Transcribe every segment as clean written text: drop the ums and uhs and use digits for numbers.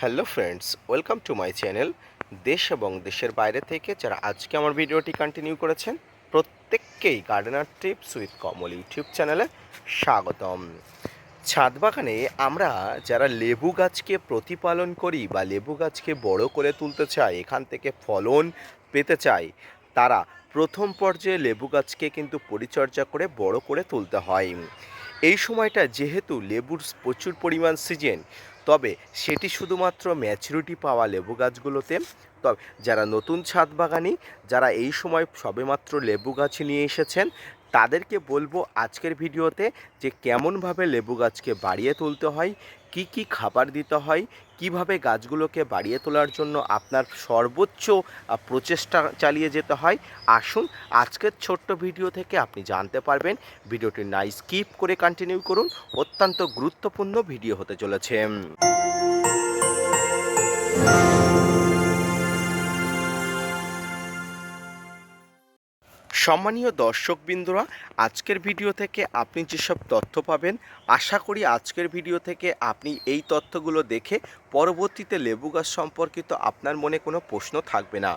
Hello friends, welcome to my channel. দেশ এবং দেশের বাইরে থেকে যারা আজকে আমার ভিডিওটি কন্টিনিউ করেছেন প্রত্যেককেই gardener tips with Kamal YouTube চ্যানেলে স্বাগতম। ছাদ বাগানে আমরা যারা লেবু গাছকে প্রতিপালন করি বা লেবু গাছকে বড় করে তুলতে চাই, এখান থেকে ফলন পেতে চাই, তারা প্রথম পর্যায়ে লেবু গাছকে কিন্তু পরিচর্যা করে বড় করে তুলতে হয়। এই সময়টা যেহেতু লেবুর প্রচুর পরিমাণ সিজন, তবে সেটি শুধুমাত্র ম্যাচুরিটি পাওয়া লেবু গাছগুলোতে। তবে যারা নতুন ছাদ বাগানি, যারা এই সময় সবেমাত্র লেবু গাছ নিয়ে এসেছেন, তাদেরকে বলবো আজকের ভিডিওতে যে কেমনভাবে লেবু গাছকে বাড়িয়ে তুলতে হয়, কি কি খাবার দিতে হয়, কিভাবে গাছগুলোকে বাড়িয়ে তোলার জন্য আপনার সর্বোচ্চ প্রচেষ্টা চালিয়ে যেতে হয়। আসুন আজকের ছোট্ট ভিডিও থেকে আপনি জানতে পারবেন। ভিডিওটি না স্কিপ করে কন্টিনিউ করুন, অত্যন্ত গুরুত্বপূর্ণ ভিডিও হতে চলেছে। সম্মানীয় দর্শকবৃন্দরা, আজকের ভিডিও থেকে আপনি যেসব তথ্য পাবেন, আশা করি আজকের ভিডিও থেকে আপনি এই তথ্যগুলো দেখে পরবর্তীতে লেবু গাছ সম্পর্কিত আপনার মনে কোনো প্রশ্ন থাকবে না।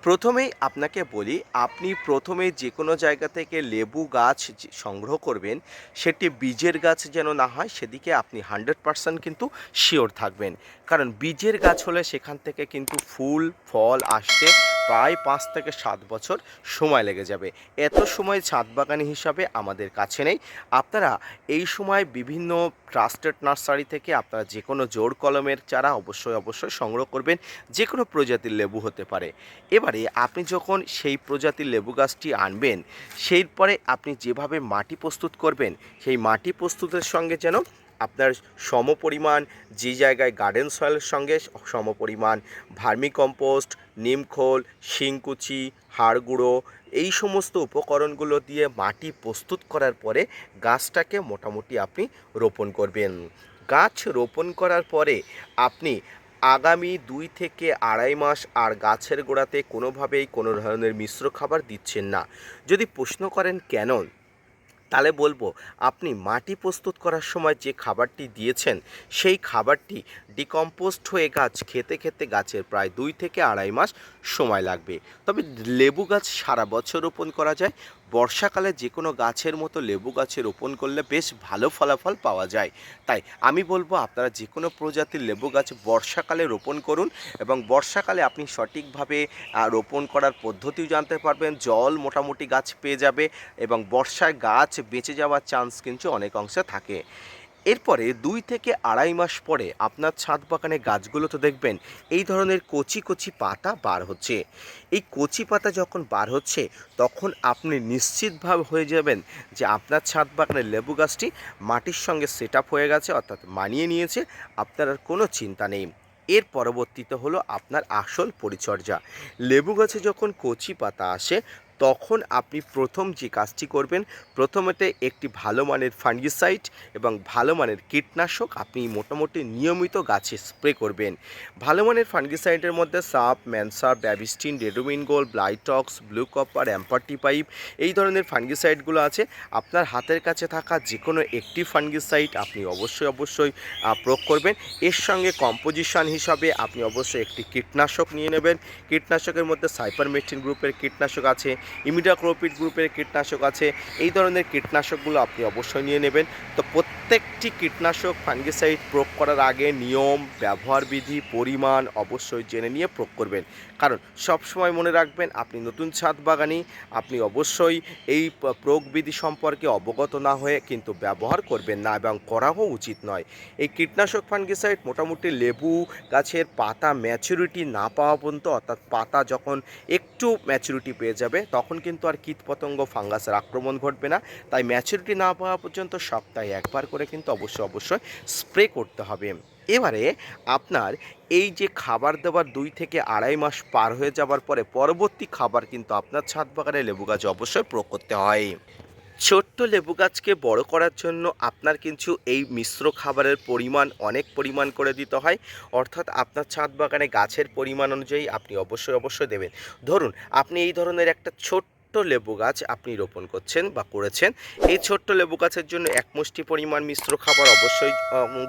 প্রথমেই আপনাকে বলি, আপনি প্রথমে যে কোনো জায়গা থেকে লেবু গাছ সংগ্রহ করবেন, সেটি বীজের গাছ যেন না হয়, সেদিকে আপনি 100% কিন্তু শিওর থাকবেন। কারণ বীজের গাছ হলে সেখান থেকে কিন্তু ফুল ফল আসতে প্রায় 5 থেকে 7 বছর সময় লেগে যাবে। এত সময় ছাদ বাগানি হিসাবে আমাদের কাছে নেই। আপনারা এই সময় বিভিন্ন ট্রাস্টেড নার্সারি থেকে আপনারা যে কোনো জোড় কলমের চারা অবশ্যই সংগ্রহ করবেন। যে কোনো প্রজাতির লেবু হতে পারে। এবারে আপনি যখন সেই প্রজাতির লেবু গাছটি আনবেন, সেই পরে আপনি যেভাবে মাটি প্রস্তুত করবেন, সেই মাটি প্রস্তুতের সঙ্গে যেন আপনার সমপরিমাণ, যে জায়গায় গার্ডেন সয়েলের সঙ্গে সমপরিমাণ ভার্মিকম্পোস্ট, নিমখোল, শিংকুচি, হাড় গুঁড়ো, এই সমস্ত উপকরণগুলো দিয়ে মাটি প্রস্তুত করার পরে গাছটাকে মোটামুটি আপনি রোপণ করবেন। গাছ রোপণ করার পরে আপনি আগামী 2 থেকে আড়াই মাস আর গাছের গোড়াতে কোনোভাবেই কোনো ধরনের মিশ্র খাবার দিচ্ছেন না। যদি প্রশ্ন করেন কেন, তাহলে বলবো, আপনি মাটি প্রস্তুত করার সময় যে খাবারটি দিয়েছেন, সেই খাবারটি ডিকম্পোস্ট হয়ে গাছ খেতে খেতে গাছের প্রায় 2 থেকে আড়াই মাস সময় লাগবে। তবে লেবু গাছ সারা বছর রোপণ করা যায়। বর্ষাকালে যে কোনো গাছের মতো লেবু গাছে রোপণ করলে বেশ ভালো ফলাফল পাওয়া যায়। তাই আমি বলবো আপনারা যে কোনো প্রজাতির লেবু গাছ বর্ষাকালে রোপণ করুন, এবং বর্ষাকালে আপনি সঠিকভাবে রোপণ করার পদ্ধতিও জানতে পারবেন। জল মোটামুটি গাছ পেয়ে যাবে, এবং বর্ষায় গাছ বেঁচে যাওয়ার চান্স কিন্তু অনেক অংশে থাকে। এরপরে 2 থেকে আড়াই মাস পরে আপনার ছাদ বাগানে গাছগুলোতে দেখবেন এই ধরনের কচি কচি পাতা বার হচ্ছে। এই কচি পাতা যখন বার হচ্ছে, তখন আপনি নিশ্চিতভাবে হয়ে যাবেন যে আপনার ছাদ বাগানের লেবু গাছটি মাটির সঙ্গে সেট আপ হয়ে গেছে, অর্থাৎ মানিয়ে নিয়েছে। আপনার আর কোনো চিন্তা নেই। এর পরবর্তীতে হলো আপনার আসল পরিচর্যা। লেবু গাছে যখন কচি পাতা আসে, তখন আপনি প্রথম যে কাজটি করবেন, প্রথমেতে একটি ভালো মানের ফাঙ্গিসাইড এবং ভালো মানের কীটনাশক আপনি মোটামুটি নিয়মিত গাছে স্প্রে করবেন। ভালো মানের ফাঙ্গিসাইডের মধ্যে সাপ, ম্যানসাপ, ব্যাবিস্টিন, রেডোমিনগোল, ব্লাইটক্স, ব্লু কপার, অ্যাম্পারটিপাইপ, এই ধরনের ফাঙ্গিসাইডগুলো আছে। আপনার হাতের কাছে থাকা যে কোনো একটি ফাঙ্গিসাইড আপনি অবশ্যই প্রয়োগ করবেন। এর সঙ্গে কম্পোজিশন হিসাবে আপনি অবশ্যই একটি কীটনাশক নিয়ে নেবেন। কীটনাশকের মধ্যে সাইপারমেথ্রিন গ্রুপের কীটনাশক আছে, ইমিডাক্লোপিড গ্রুপের কীটনাশক আছে। এই ধরনের কীটনাশকগুলো আপনি অবশ্যই নিয়ে নেবেন। তো প্রত্যেকটি কীটনাশক ফাঙ্গিসাইড প্রয়োগ করার আগে নিয়ম, ব্যবহার বিধি, পরিমাণ অবশ্যই জেনে নিয়ে প্রয়োগ করবেন। কারণ সবসময় মনে রাখবেন, আপনি নতুন ছাদ বাগানি, আপনি অবশ্যই এই প্রয়োগ বিধি সম্পর্কে অবগত না হয়ে কিন্তু ব্যবহার করবেন না, এবং করাও উচিত নয়। এই কীটনাশক ফাঙ্গিসাইড মোটামুটি লেবু গাছের পাতা ম্যাচুরিটি না পাওয়া পর্যন্ত, অর্থাৎ পাতা যখন একটু ম্যাচুরিটি পেয়ে যাবে, তখন কিন্তু আর কীটপতঙ্গ ফাঙ্গাসের আক্রমণ ঘটবে না। তাই ম্যাচুরিটি না পাওয়া পর্যন্ত সপ্তাহে একবার করে কিন্তু অবশ্যই স্প্রে করতে হবে। এবারে আপনার এই যে খাবার দাবার 2 থেকে আড়াই মাস পার হয়ে যাবার পরে পরবর্তী খাবার কিন্তু আপনার ছাদ বাগানে লেবু গাছে অবশ্যই প্রয়োগ করতে হয়। ছোট্ট লেবু গাছকে বড় করার জন্য আপনার কিন্তু এই মিশ্র খাবারের পরিমাণ অনেক পরিমাণ করে দিতে হয়। অর্থাৎ আপনার ছাদ বাগানে গাছের পরিমাণ অনুযায়ী আপনি অবশ্যই দেবেন। ধরুন আপনি এই ধরনের একটা ছোট্ট ছোট্ট লেবু গাছ আপনি রোপণ করছেন বা করেছেন, এই ছোট্ট লেবু গাছের জন্য এক মুষ্টি পরিমাণ মিশ্র খাবার অবশ্যই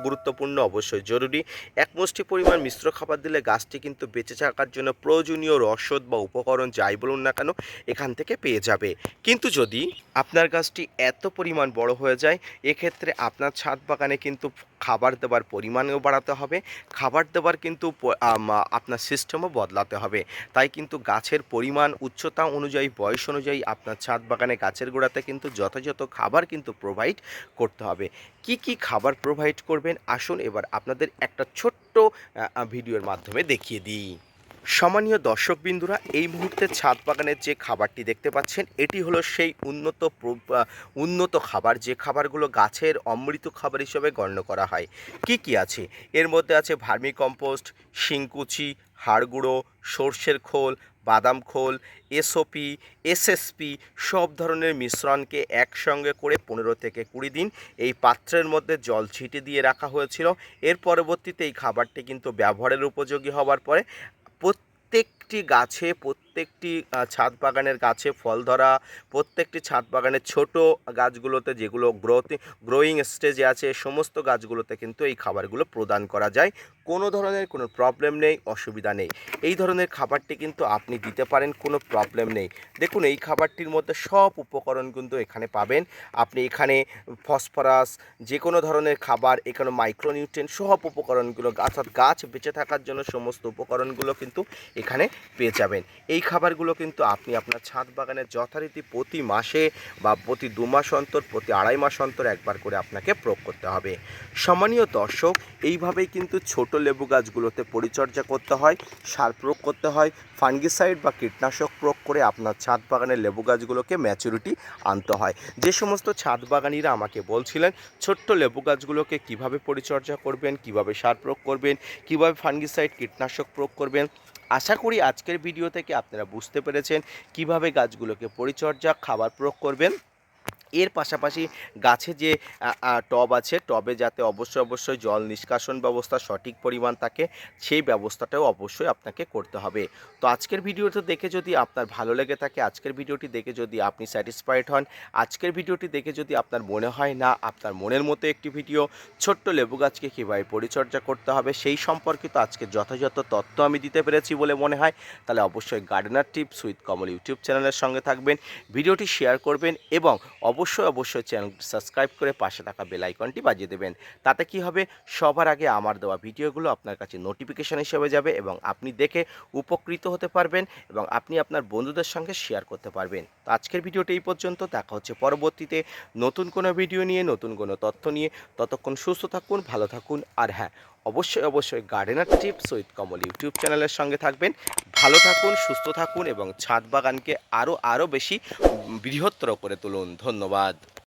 গুরুত্বপূর্ণ, অবশ্যই জরুরি। এক মুষ্টি পরিমাণ মিশ্র খাবার দিলে গাছটি কিন্তু বেঁচে থাকার জন্য প্রয়োজনীয় রসদ বা উপকরণ যাই বলুন না কেন এখান থেকে পেয়ে যাবে। কিন্তু যদি আপনার গাছটি এত পরিমাণ বড় হয়ে যায়, এক্ষেত্রে আপনার ছাদ বাগানে কিন্তু খাবার দেওয়ার পরিমাণও বাড়াতে হবে, খাবার দেওয়ার কিন্তু আপনার সিস্টেমও বদলাতে হবে। তাই কিন্তু গাছের পরিমাণ, উচ্চতা অনুযায়ী, বয়স অনুযায়ী আপনার ছাদ বাগানে গাছের গোড়াতে কিন্তু যথাযথ খাবার কিন্তু প্রোভাইড করতে হবে। কি কি খাবার প্রোভাইড করবেন, আসুন এবার আপনাদের একটা ছোট্ট ভিডিওর মাধ্যমে দেখিয়ে দিই। সম্মানীয় দর্শকবিন্দুরা, এই মুহূর্তে ছাদ বাগানের যে খাবারটি দেখতে পাচ্ছেন, এটি হলো সেই উন্নত খাবার, যে খাবারগুলো গাছের অমৃত খাবার হিসেবে গণ্য করা হয়। কি কি আছে এর মধ্যে? আছে ভার্মি কম্পোস্ট, শিংকুচি, হাড় গুঁড়ো, সর্ষের খোল, বাদাম খোল, এসওপি, এসএসপি সব ধরনের মিশ্রণকে একসঙ্গে করে 15 থেকে 20 দিন এই পাত্রের মধ্যে জল ছিটিয়ে দিয়ে রাখা হয়েছিল। এর পরবর্তীতে এই খাবারটি কিন্তু ব্যবহারের উপযোগী হওয়ার পরে প্রত্যেকটি গাছে, প্রত্যেকটি ছাদ বাগানের গাছে ফল ধরা, প্রত্যেকটি ছাদ বাগানের ছোট গাছগুলোতে যেগুলো গ্রোয়িং স্টেজে আছে, সমস্ত গাছগুলোতে কিন্তু এই খাবারগুলো প্রদান করা যায়। কোনো ধরনের কোনো প্রবলেম নেই, অসুবিধা নেই। এই ধরনের খাবারটি কিন্তু আপনি দিতে পারেন, কোনো প্রবলেম নেই। দেখুন, এই খাবারটির মধ্যে সব উপকরণ কিন্তু এখানে পাবেন। আপনি এখানে ফসফরাস, যে কোনো ধরনের খাবার, এখানে মাইক্রোনিউট্রিয়েন্ট সব উপকরণগুলো, অর্থাৎ গাছ বেঁচে থাকার জন্য সমস্ত উপকরণগুলো কিন্তু এখানে পেয়ে যাবেন। এই খাবারগুলো কিন্তু আপনি আপনার ছাদ বাগানে যথারীতি প্রতি মাসে বা প্রতি 2 মাস অন্তর, প্রতি 2.5 মাস অন্তর একবার করে আপনাকে প্রয়োগ করতে হবে। সম্মানীয় দর্শক, এইভাবেই কিন্তু ছোট লেবু গাছগুলোতে পরিচর্যা করতে হয়, সার প্রয়োগ করতে হয়, ফাঙ্গিসাইড বা কীটনাশক প্রয়োগ করে আপনার ছাদ বাগানের লেবু গাছগুলোকে ম্যাচুরিটি আনতে হয়। যে সমস্ত ছাদ বাগানিরা আমাকে বলছিলেন ছোট্ট লেবু গাছগুলোকে কিভাবে পরিচর্যা করবেন, কিভাবে সার প্রয়োগ করবেন, কিভাবে ফাঙ্গিসাইড কীটনাশক প্রয়োগ করবেন, আশা করি আজকের ভিডিও থেকে আপনারা বুঝতে পেরেছেন কিভাবে গাছগুলোকে পরিচর্যা, খাবার প্রয়োগ করবেন। এর পাশাপাশি গাছে যে টব আছে, টবে যাতে অবশ্যই জল নিষ্কাশন ব্যবস্থা সঠিক পরিমাণ থাকে, সেই ব্যবস্থাটাও অবশ্যই আপনাকে করতে হবে। তো আজকের ভিডিওটা দেখে যদি আপনার ভালো লেগে থাকে, আজকের ভিডিওটি দেখে যদি আপনি স্যাটিসফাইড হন, আজকের ভিডিওটি দেখে যদি আপনার মনে হয় না আপনার মনের মতো একটি ভিডিও, ছোট্ট লেবু গাছকে কীভাবে পরিচর্যা করতে হবে সেই সম্পর্কিত আজকে যথাযথ তথ্য আমি দিতে পেরেছি বলে মনে হয়, তাহলে অবশ্যই gardener tips with Kamal YouTube চ্যানেলের সঙ্গে থাকবেন, ভিডিওটি শেয়ার করবেন এবং অবশ্যই চ্যানেলটি সাবস্ক্রাইব করে পাশে থাকা বেল আইকনটি বাজিয়ে দেবেন। তাতে কি হবে, সবার আগে আমার দেওয়া ভিডিওগুলো আপনার কাছে নোটিফিকেশন হিসেবে যাবে এবং আপনি দেখে উপকৃত হতে পারবেন এবং আপনি আপনার বন্ধুদের সঙ্গে শেয়ার করতে পারবেন। তো আজকের ভিডিওটি এই পর্যন্ত, দেখা হচ্ছে পরবর্তীতে নতুন কোনো ভিডিও নিয়ে, নতুন কোনো তথ্য নিয়ে। ততক্ষণ সুস্থ থাকুন, ভালো থাকুন, আর হ্যাঁ, অবশ্যই gardener tips with Kamal YouTube চ্যানেলের সঙ্গে থাকবেন। ভালো থাকুন, সুস্থ থাকুন এবং ছাদ বাগানকে আরও বেশি বৃহত্তর করে তুলুন। ধন্যবাদ।